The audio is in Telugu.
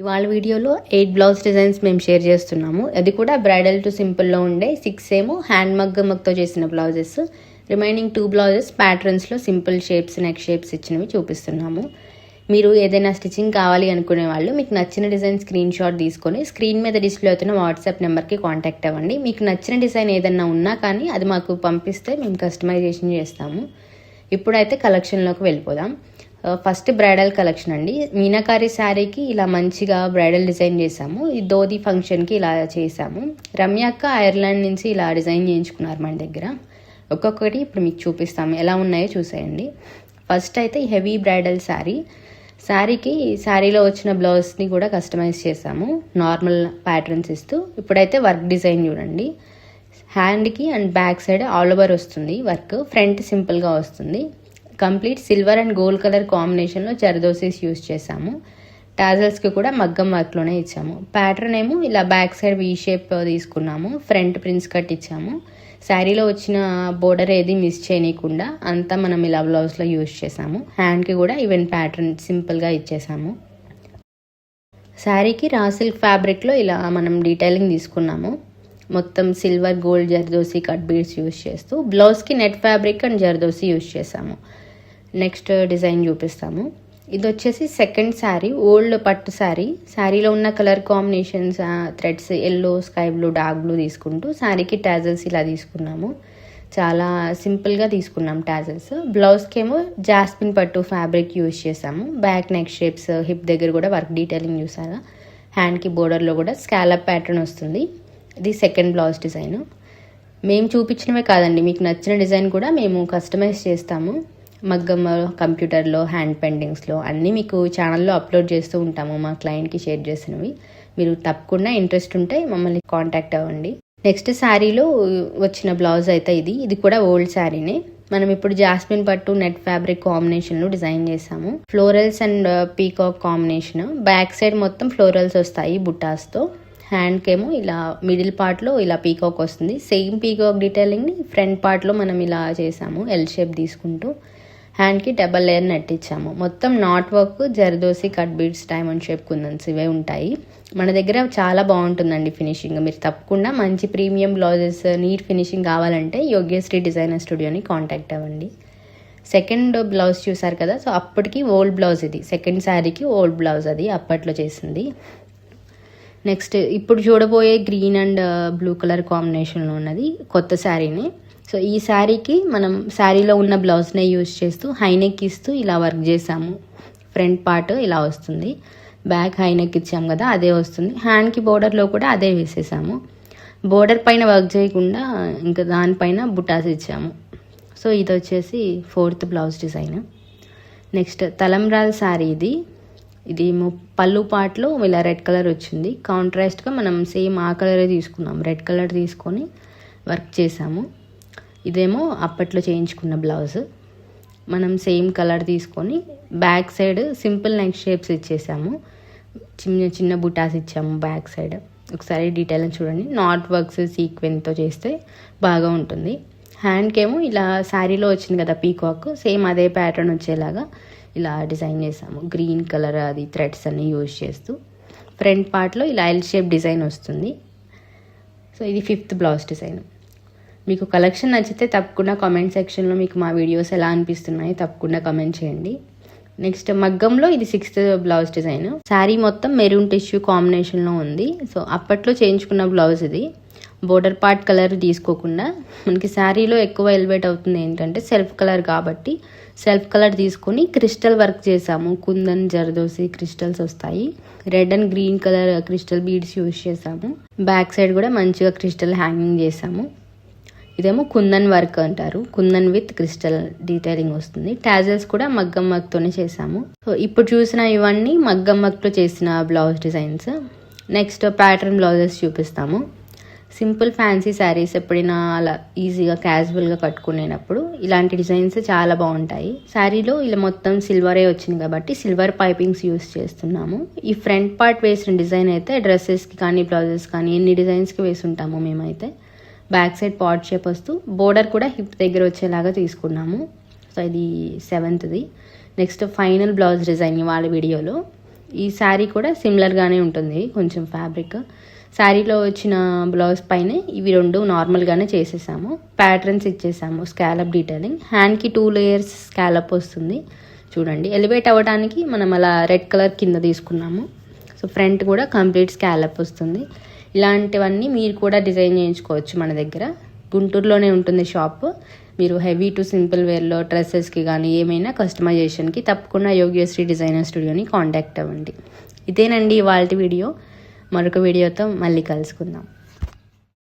ఇవాళ వీడియోలో 8 బ్లౌజ్ డిజైన్స్ మేము షేర్ చేస్తున్నాము. అది కూడా బ్రైడల్ టు సింపుల్లో ఉండే 6 ఏమో హ్యాండ్ మగ్తో చేసిన బ్లౌజెస్, రిమైనింగ్ 2 బ్లౌజెస్ ప్యాటర్న్స్లో సింపుల్ షేప్స్, నెక్ షేప్స్ ఇచ్చినవి చూపిస్తున్నాము. మీరు ఏదైనా స్టిచ్చింగ్ కావాలి అనుకునే వాళ్ళు మీకు నచ్చిన డిజైన్ స్క్రీన్ షాట్ తీసుకొని స్క్రీన్ మీద డిస్ప్లే అవుతున్న వాట్సాప్ నెంబర్కి కాంటాక్ట్ అవ్వండి. మీకు నచ్చిన డిజైన్ ఏదైనా ఉన్నా కానీ అది మాకు పంపిస్తే మేము కస్టమైజేషన్ చేస్తాము. ఇప్పుడైతే కలెక్షన్లోకి వెళ్ళిపోదాం. ఫస్ట్ బ్రైడల్ కలెక్షన్ అండి. మీనాకారి శారీకి ఇలా మంచిగా బ్రైడల్ డిజైన్ చేసాము. ఈ ధోతి ఫంక్షన్కి ఇలా చేసాము. రమ్య అక్క ఐర్లాండ్ నుంచి ఇలా డిజైన్ చేయించుకున్నారు మన దగ్గర. ఒక్కొక్కటి ఇప్పుడు మీకు చూపిస్తాము, ఎలా ఉన్నాయో చూసేయండి. ఫస్ట్ అయితే హెవీ బ్రైడల్ శారీకి శారీలో వచ్చిన బ్లౌజ్ని కూడా కస్టమైజ్ చేసాము, నార్మల్ ప్యాటర్న్స్ ఇస్తూ. ఇప్పుడైతే వర్క్ డిజైన్ చూడండి. హ్యాండ్కి and back side all over వస్తుంది వర్క్, ఫ్రంట్ సింపుల్గా వస్తుంది. Complete silver and gold colour కాంబినేషన్లో జర్దోసీస్ యూస్ చేసాము. టాజల్స్కి కూడా మగ్గం వర్క్లోనే ఇచ్చాము. ప్యాటర్న్ ఏమో ఇలా బ్యాక్ సైడ్ వీ షేప్ తీసుకున్నాము, ఫ్రంట్ ప్రిన్స్ కట్ ఇచ్చాము. శారీలో వచ్చిన బోర్డర్ ఏది మిస్ చేయకుండా అంతా మనం ఇలా బ్లౌజ్లో యూజ్ చేసాము. హ్యాండ్కి కూడా ఈవెన్ ప్యాటర్న్ సింపుల్గా ఇచ్చేసాము. శారీకి రా సిల్క్ ఫ్యాబ్రిక్లో ఇలా మనం డీటెయిలింగ్ తీసుకున్నాము. మొత్తం silver gold zardozi cut beads use చేస్తూ బ్లౌజ్కి net fabric and zardozi use చేసాము. నెక్స్ట్ డిజైన్ చూపిస్తాము. ఇది వచ్చేసి సెకండ్ శారీ, ఓల్డ్ పట్టు శారీలో ఉన్న colour combinations, threads yellow, sky blue, dark blue తీసుకుంటూ శారీకి టాజల్స్ ఇలా తీసుకున్నాము. చాలా సింపుల్గా తీసుకున్నాం టాజల్స్. బ్లౌజ్కి ఏమో జాస్మిన్ పట్టు ఫ్యాబ్రిక్ యూజ్ చేసాము. బ్యాక్ నెక్ షేప్స్, హిప్ దగ్గర కూడా వర్క్ డీటెయిలింగ్ చూసారా. హ్యాండ్కి బోర్డర్లో కూడా స్కాలప్ ప్యాటర్న్ వస్తుంది. ఇది సెకండ్ బ్లౌజ్ డిజైన్. మేము చూపించినవే కాదండి, మీకు నచ్చిన డిజైన్ కూడా మేము కస్టమైజ్ చేస్తాము. మగ్గం, కంప్యూటర్లో, హ్యాండ్ పెయింటింగ్స్లో అన్నీ మీకు ఛానల్లో అప్లోడ్ చేస్తూ ఉంటాము, మా క్లయింట్కి షేర్ చేసినవి. మీరు తప్పకుండా ఇంట్రెస్ట్ ఉంటే మమ్మల్ని కాంటాక్ట్ అవ్వండి. నెక్స్ట్ శారీలో వచ్చిన బ్లౌజ్ అయితే ఇది కూడా ఓల్డ్ శారీనే. మనం ఇప్పుడు జాస్మిన్ పట్టు నెట్ ఫ్యాబ్రిక్ కాంబినేషన్లో డిజైన్ చేసాము. Florals and peacock combination. Back side మొత్తం ఫ్లోరల్స్ వస్తాయి బుట్టాస్తో. హ్యాండ్కి ఏమో ఇలా మిడిల్ పార్ట్లో ఇలా పీకాక్ వస్తుంది. సేమ్ పీకాక్ డీటెయిలింగ్ని ఫ్రంట్ పార్ట్లో మనం ఇలా చేసాము, ఎల్ షేప్ తీసుకుంటూ. హ్యాండ్కి డబల్ లేయర్ నెట్ ఇచ్చాము. మొత్తం knot work, zardozi, cut beads, diamond shape కుందన్స్ ఇవే ఉంటాయి. మన దగ్గర చాలా బాగుంటుందండి ఫినిషింగ్. మీరు తప్పకుండా మంచి ప్రీమియం బ్లౌజెస్, నీట్ ఫినిషింగ్ కావాలంటే యోగ్యశ్రీ డిజైనర్ స్టూడియోని కాంటాక్ట్ అవ్వండి. సెకండ్ బ్లౌజ్ చూసారు కదా, సో అప్పటికి ఓల్డ్ బ్లౌజ్ ఇది. సెకండ్ శారీకి ఓల్డ్ బ్లౌజ్, అది అప్పట్లో చేసింది. నెక్స్ట్ ఇప్పుడు చూడబోయే గ్రీన్ అండ్ బ్లూ కలర్ కాంబినేషన్లో ఉన్నది కొత్త శారీని. సో ఈ శారీకి మనం శారీలో ఉన్న బ్లౌజ్నే యూజ్ చేస్తూ హైనెక్ ఇస్తూ ఇలా వర్క్ చేసాము. ఫ్రంట్ పార్ట్ ఇలా వస్తుంది, బ్యాక్ హైనెక్ ఇచ్చాము కదా అదే వస్తుంది. హ్యాండ్కి బోర్డర్లో కూడా అదే వేసేసాము. బోర్డర్ పైన వర్క్ చేయకుండా ఇంకా దానిపైన బుటాస్ ఇచ్చాము. సో ఇది వచ్చేసి ఫోర్త్ బ్లౌజ్ డిజైన్. నెక్స్ట్ తలంబ్రాల శారీ ఇది పళ్ళు పార్ట్లో ఇలా రెడ్ కలర్ వచ్చింది. కాంట్రాస్ట్గా మనం సేమ్ ఆ కలరే తీసుకున్నాం, రెడ్ కలర్ తీసుకొని వర్క్ చేసాము. ఇదేమో అప్పట్లో చేయించుకున్న బ్లౌజ్. మనం సేమ్ కలర్ తీసుకొని back side simple neck shapes ఇచ్చేసాము. చిన్న చిన్న బుటాస్ ఇచ్చాము బ్యాక్ సైడ్. ఒకసారి డీటెయిల్ చూడండి. నాట్ వర్క్స్ సీక్వెన్తో చేస్తే బాగా ఉంటుంది. హ్యాండ్కి ఏమో ఇలా శారీలో వచ్చింది కదా పీకాక్, సేమ్ అదే ప్యాటర్న్ వచ్చేలాగా ఇలా డిజైన్ చేసాము. గ్రీన్ కలర్ అది థ్రెడ్స్ అన్ని యూజ్ చేస్తూ ఫ్రంట్ పార్ట్లో ఇలా ఎల్ షేప్ డిజైన్ వస్తుంది. సో ఇది ఫిఫ్త్ బ్లౌజ్ డిజైన్. మీకు కలెక్షన్ నచ్చితే తప్పకుండా కామెంట్ సెక్షన్లో మీకు మా వీడియోస్ ఎలా అనిపిస్తున్నాయో తప్పకుండా కామెంట్ చేయండి. నెక్స్ట్ మగ్గంలో ఇది సిక్స్త్ బ్లౌజ్ డిజైన్. శారీ మొత్తం మెరూన్ టిష్యూ కాంబినేషన్లో ఉంది. సో అప్పట్లో చేయించుకున్న బ్లౌజ్ ఇది. బోర్డర్ పార్ట్ కలర్ తీసుకోకుండా మనకి శారీలో ఎక్కువ ఎలివేట్ అవుతుంది ఏంటంటే సెల్ఫ్ కలర్ కాబట్టి సెల్ఫ్ కలర్ తీసుకొని క్రిస్టల్ వర్క్ చేసాము. కుందన్, జర్దోసి క్రిస్టల్స్ వస్తాయి. Red and green colour crystal beads use చేసాము. బ్యాక్ సైడ్ కూడా మంచిగా క్రిస్టల్ హ్యాంగింగ్ చేసాము. ఇదేమో కుందన్ వర్క్ అంటారు, కుందన్ విత్ క్రిస్టల్ డీటెయిలింగ్ వస్తుంది. టాజల్స్ కూడా మగ్గం వర్క్తోనే చేసాము. సో ఇప్పుడు చూసిన ఇవన్నీ మగ్గం వర్క్తో చేసిన blouse designs. Next pattern blouses చూపిస్తాము. సింపుల్ ఫ్యాన్సీ శారీస్ ఎప్పుడైనా అలా ఈజీగా క్యాజువల్గా కట్టుకునేటప్పుడు ఇలాంటి డిజైన్స్ చాలా బాగుంటాయి. శారీలో ఇలా మొత్తం సిల్వరే వచ్చింది కాబట్టి సిల్వర్ పైపింగ్స్ యూస్ చేస్తున్నాము. ఈ ఫ్రంట్ పార్ట్ వేసిన డిజైన్ అయితే డ్రెస్సెస్కి కానీ బ్లౌజెస్ కానీ ఎన్ని డిజైన్స్కి వేసి ఉంటాము మేమైతే. బ్యాక్ సైడ్ పాట్ షేప్ వస్తూ బోర్డర్ కూడా హిప్ దగ్గర వచ్చేలాగా తీసుకున్నాము. సో ఇది సెవెంత్ది. నెక్స్ట్ ఫైనల్ బ్లౌజ్ డిజైన్ వాళ్ళ వీడియోలో. ఈ శారీ కూడా సిమిలర్గానే ఉంటుంది కొంచెం ఫ్యాబ్రిక్. శారీలో వచ్చిన బ్లౌజ్ పైన ఇవి 2 నార్మల్గానే చేసేసాము. ప్యాటర్న్స్ ఇచ్చేసాము, స్కాలప్ డీటెయిలింగ్. హ్యాండ్కి 2 లేయర్స్ స్కాలప్ వస్తుంది చూడండి. ఎలివేట్ అవ్వడానికి మనం అలా రెడ్ కలర్ కింద తీసుకున్నాము. సో ఫ్రంట్ కూడా కంప్లీట్ స్కాలప్ వస్తుంది. ఇలాంటివన్నీ మీరు కూడా డిజైన్ చేయించుకోవచ్చు మన దగ్గర. గుంటూరులోనే ఉంటుంది షాప్. మీరు హెవీ టు సింపుల్ వేర్లో డ్రెస్సెస్కి కానీ ఏమైనా కస్టమైజేషన్కి తప్పకుండా యోగ్యశ్రీ డిజైనర్ స్టూడియోని కాంటాక్ట్ అవ్వండి. ఇదేనండి ఇవాల్టి వీడియో. మరొక వీడియోతో మళ్ళీ కలుసుకుందాం.